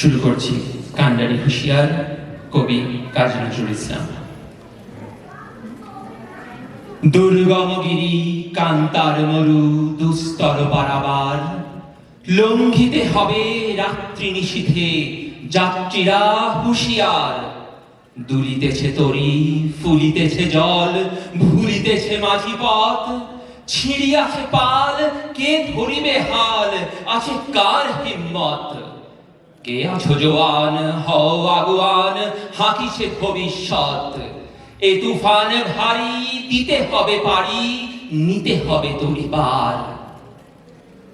শুরু করছি কান্ডারি হুঁশিয়ার, কবি কাজী নজরুল ইসলাম। দুর্গমগিরি কান্তার মরু দুস্তর পারাবার, লঙ্ঘিতে হবে রাত্রি নিশীথে যাত্রীরা হুঁশিয়ার। দুলিতেছে তরি, ফুলিতেছে জল, ভুলিতেছে মাঝি পথ, ছিড়িয়াছে পাল, কে ধরিবে হাল, আছে কার হিম্মত? কে আছো জোয়ান, হও আগুয়ান, হাঁকিছে ভবিষ্যৎ। এ তুফান ভারী, দিতে হবে পারি, নিতে হবে তরিবার।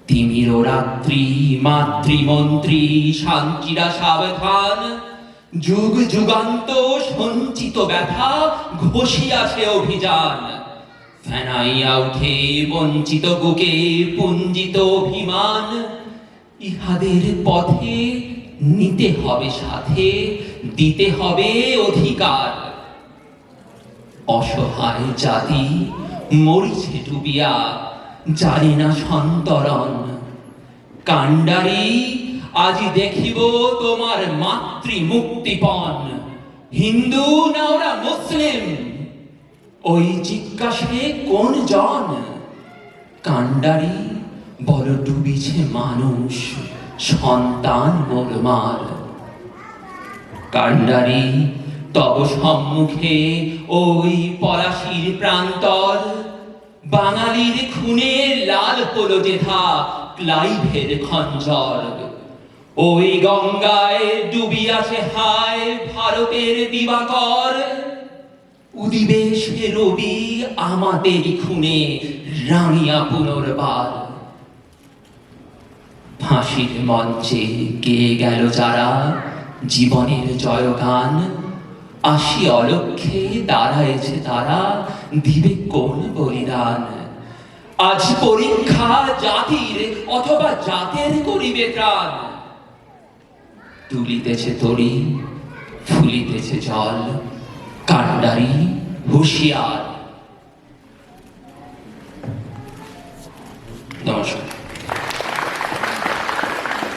তিমির রাত্রি, মাতৃমন্ত্রী, শান্তিরা সাবধান, যুগ যুগান্ত সঞ্চিত ব্যথা ঘষিয়াছে অভিযান। ফেনাইয়া উঠে বঞ্চিত বুকে পুঞ্জিত অভিমান, ইহাদের পথে নিতে হবে সাথে, দিতে হবে অধিকার। অসহায় জাতি মরিছে ডুবিয়া, জানি না সন্তরণ। কান্ডারি আজি দেখিব তোমার মাতৃ মুক্তিপণ। হিন্দু না ওরা মুসলিম, ওই জিজ্ঞাসে কোন জন? কান্ডারি বড় ডুবিছে মানুষ, সন্তান মোরমার। কান্ডারি তব সম্মুখে ওই পলাশির প্রান্তর, বাঙালির খুনে লাল হলো যেথা ক্লাইভের খঞ্জর। ওই গঙ্গায় ডুবিয়াছে হায় ভারতের দিবাকর, উদিবে সে রবি আমাদের খুনে রানিয়া পুনর্বার। ফাঁসির মঞ্চে গেয়ে গেল যারা জীবনের জয়গান, আসি অলক্ষ্যে দাঁড়ায়েছে তারা, দিবে কোন বলিদান? আজ পরীক্ষা জাতির অথবা জাতের করিবে ত্রাণ। তুলিতেছে তরি, ফুলিতেছে জল, কান্ডারি হুঁশিয়ার।